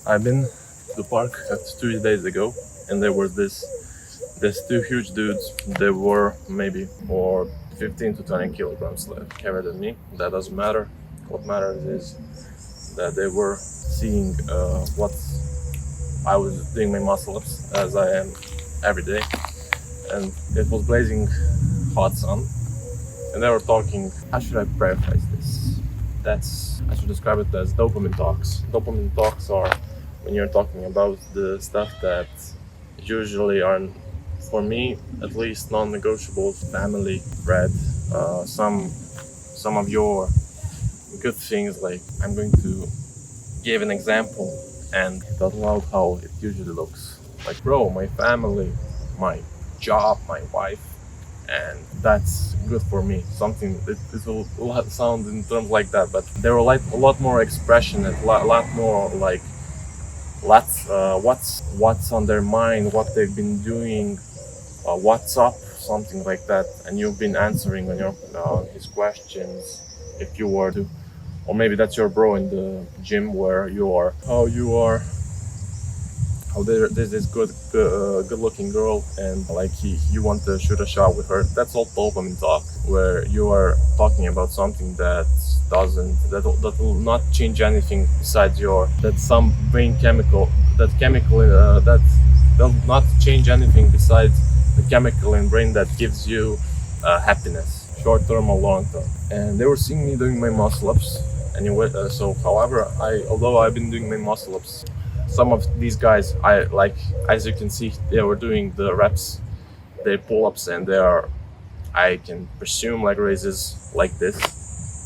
I've been to the park 2 days ago, and there were these two huge dudes. They were maybe more 15 to 20 kilograms heavier than me. That doesn't matter. What matters is that they were seeing what I was doing my muscle ups as I am every day, and it was blazing hot sun. And they were talking. How should I paraphrase this? I should describe it as dopamine talks. Dopamine talks are when you're talking about the stuff that usually are, for me at least, non-negotiables. Family, bread, some of your good things. Like, I'm going to give an example, and it doesn't know how it usually looks. Like, bro, my family, my job, my wife, and that's good for me. Something it will sound in terms like that, but there were like a lot more expression and a lot more like what's on their mind, what they've been doing, what's up, something like that. And you've been answering on his questions if you were to, or maybe that's your bro in the gym where you are, how you are. Oh, there's this good-looking girl, and like you want to shoot a shot with her. That's all dopamine talk, where you are talking about something that will not change anything besides some brain chemical, that will not change anything besides the chemical in brain that gives you happiness, short term or long term. And they were seeing me doing my muscle ups. Anyway, although I've been doing my muscle ups. Some of these guys, as you can see, they were doing the reps, their pull-ups, and I can presume, like raises like this,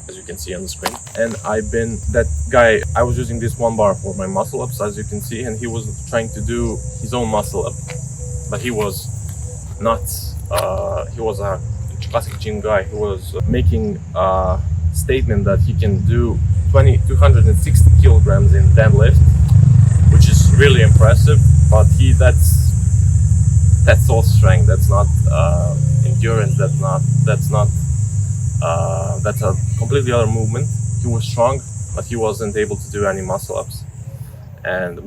as you can see on the screen. And that guy, I was using this one bar for my muscle ups, as you can see, and he was trying to do his own muscle up, but he was not, he was a classic gym guy. He was making a statement that he can do 260 kilograms in deadlift, which is really impressive, but that's all strength. That's not endurance. That's a completely other movement. He was strong, but he wasn't able to do any muscle ups. And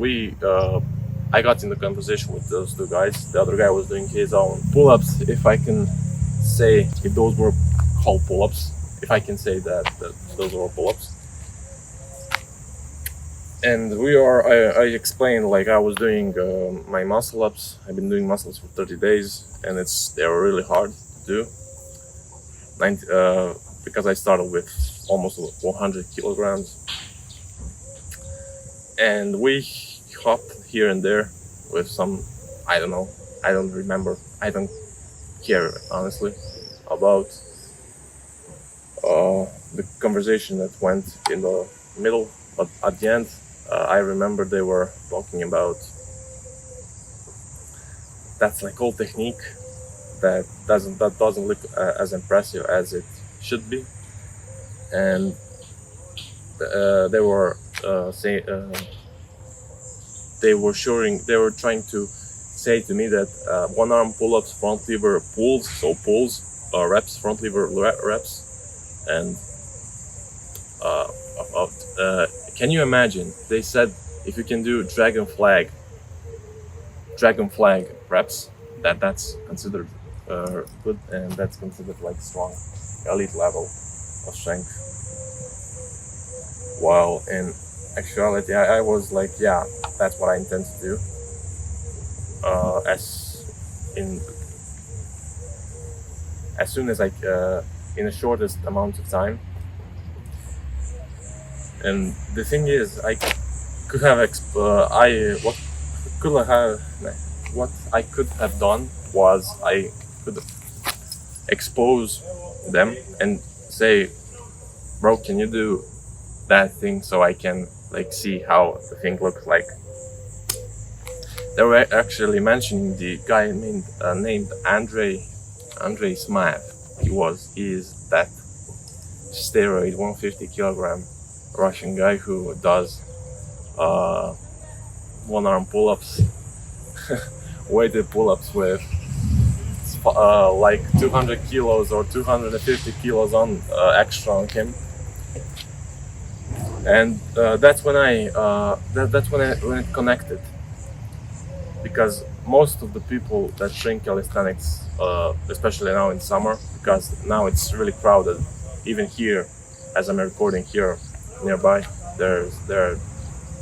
I got in the conversation with those two guys. The other guy was doing his own pull-ups. If I can say, if those were called pull-ups, if I can say that those were pull-ups. And I explained, like, I was doing my muscle ups. I've been doing muscle ups for 30 days, and they were really hard to do. Because I started with almost 100 kilograms. And we hopped here and there with some, I don't know, I don't remember, I don't care, honestly, about the conversation that went in the middle. But at the end, I remember they were talking about that's like old technique that doesn't look as impressive as it should be, and they were they were trying to say to me that one arm pull-ups, front lever pulls, reps, front lever reps, and can you imagine? They said if you can do dragon flag reps, that's considered good, and that's considered like strong, elite level of strength. While in actuality, I was like, yeah, that's what I intend to do. As soon as in the shortest amount of time. And the thing is, what I could have done was I could expose them and say, bro, can you do that thing so I can like see how the thing looks like. They were actually mentioning the guy named Andrei Smaev. He is that steroid 150 kilogram Russian guy who does one arm pull-ups, weighted pull-ups with like 200 kilos or 250 kilos on extra on him. And that's when it connected, because most of the people that train calisthenics, especially now in summer, because now it's really crowded, even here, as I'm recording here nearby, there are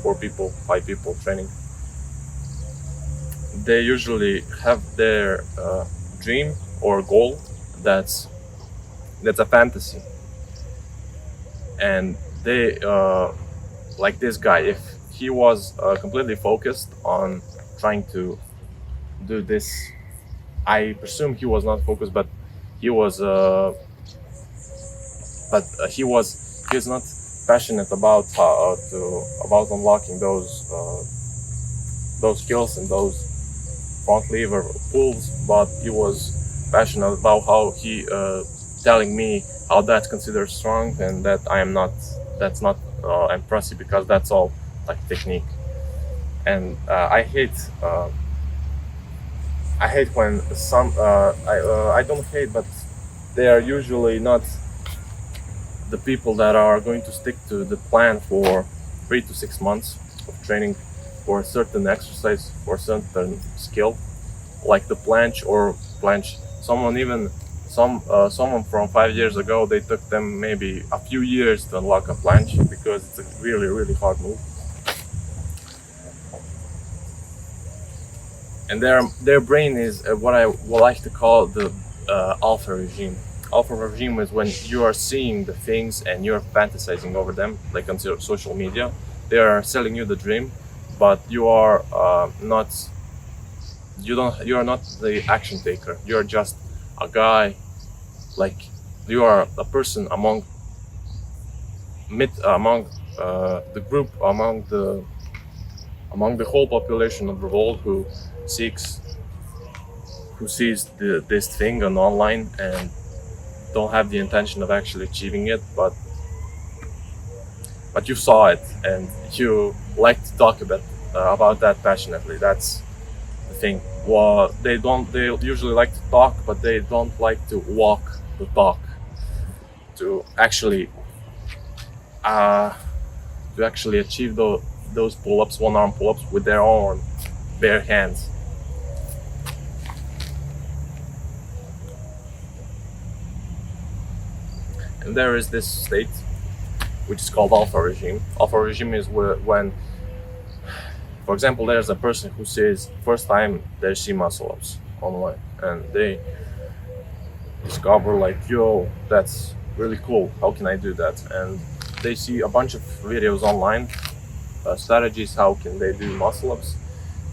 4 people, 5 people training. They usually have their dream or goal that's a fantasy, and they like this guy, if he was completely focused on trying to do this, I presume he was not focused, but he was he's not passionate about about unlocking those skills and those front lever pulls, but he was passionate about how he telling me how that's considered strong, and that that's not impressive, because that's all like technique. And I hate when I don't hate, but they are usually not the people that are going to stick to the plan for 3 to 6 months of training for a certain exercise or certain skill, like the planche. Someone from 5 years ago, they took them maybe a few years to unlock a planche, because it's a really, really hard move. And their brain is what I would like to call the alpha regime. Alpha regime is when you are seeing the things and you're fantasizing over them, like on social media. They are selling you the dream, but you are not. You are not the action taker. You are just a guy. Like, you are a person among the group, among the whole population of the world who sees this thing on online and don't have the intention of actually achieving it, but you saw it and you like to talk about that passionately. That's the thing. Well, they usually like to talk, but they don't like to walk the talk, to actually achieve those pull-ups, one-arm pull-ups, with their own bare hands. And there is this state which is called alpha regime. Alpha regime is when, for example, there's a person who says first time they see muscle ups online, and they discover like, yo, that's really cool, how can I do that? And they see a bunch of videos online, strategies, how can they do muscle ups.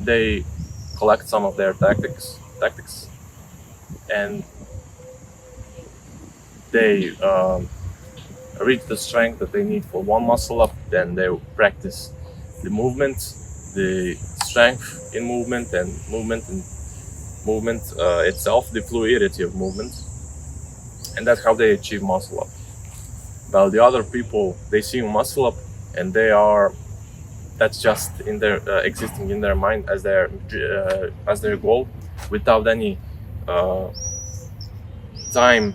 They collect some of their tactics, and they reach the strength that they need for one muscle up. Then they practice the movement, the strength in movement, and movement itself, the fluidity of movement, and that's how they achieve muscle up. While the other people, they see muscle up, and that's just in their existing in their mind as their goal, without any time.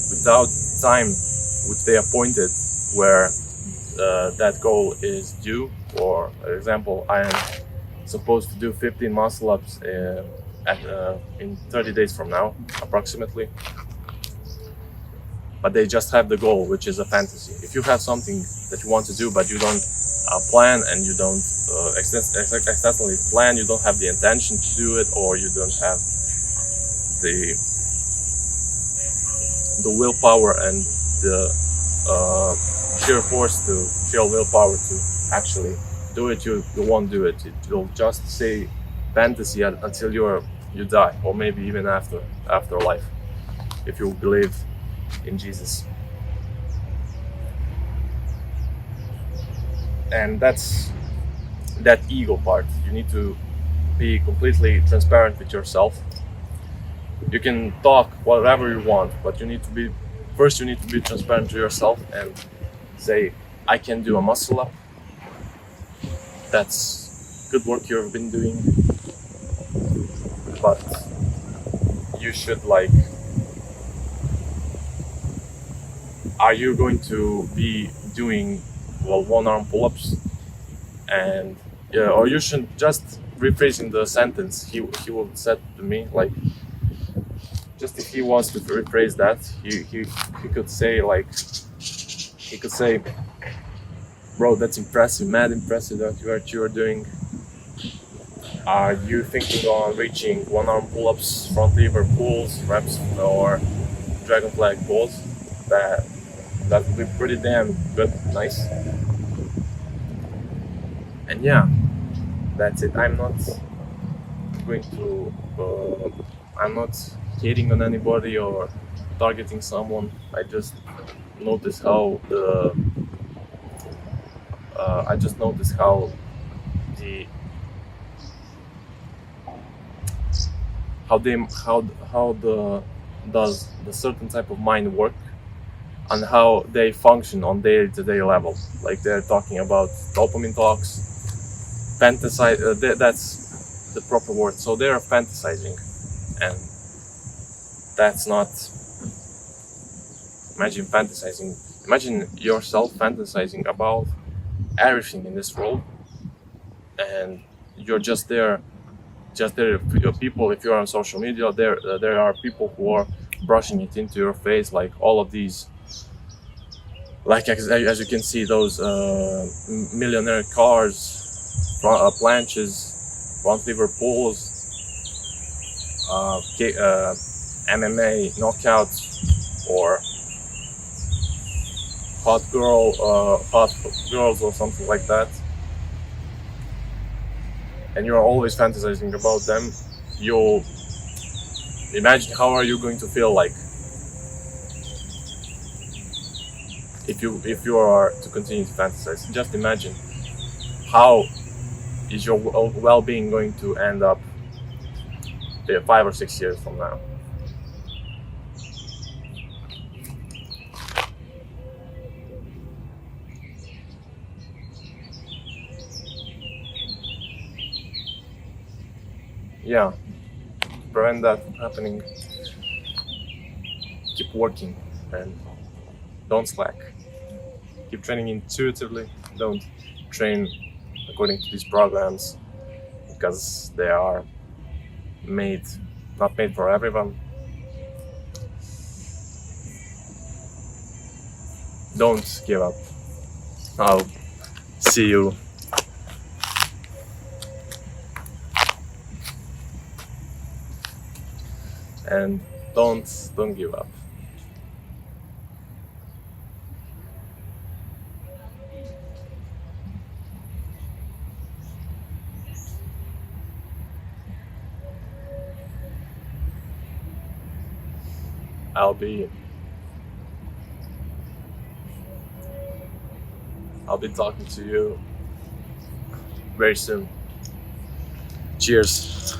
Without time which they appointed, where that goal is due. For example, I am supposed to do 15 muscle ups in 30 days from now, approximately. But they just have the goal, which is a fantasy. If you have something that you want to do, but you don't plan, and you don't extensively plan, you don't have the intention to do it, or you don't have the willpower and the sheer willpower to actually do it, you won't do it. You'll just say fantasy until you die, or maybe even after life, if you believe in Jesus. And that's that ego part. You need to be completely transparent with yourself. You can talk whatever you want, but you need to be transparent to yourself and say, I can do a muscle up. That's good work you've been doing, but you should like, are you going to be doing one arm pull-ups? And yeah, or you should just rephrasing the sentence. He will said to me like, just if he wants to rephrase that, he could say like, he could say, bro, that's impressive, mad impressive that you are doing. Are you thinking on reaching one arm pull-ups, front lever pulls, reps, or dragon flag pulls? That would be pretty damn good, nice. And yeah, that's it. I'm not going to. I'm not hating on anybody or targeting someone. I just notice how the. I just notice how the how the does the certain type of mind work and how they function on day-to-day level. Like they're talking about dopamine talks, fantasize. That's the proper word. So they're fantasizing, and that's not. Imagine fantasizing. Imagine yourself fantasizing about everything in this world, and you're just there. Just there, people. If you're on social media, there are people who are brushing it into your face, like all of these. Like as you can see, those millionaire cars, planches, front lever pulls, MMA knockouts, or hot girls or something like that, and you're always fantasizing about them. You'll imagine how are you going to feel like if you are to continue to fantasize. Just imagine how is your well-being going to end up 5 or 6 years from now. Yeah, to prevent that from happening, keep working and don't slack. Keep training intuitively. Don't train according to these programs because they are not made for everyone. Don't give up. I'll see you. And don't give up. I'll be talking to you very soon. Cheers.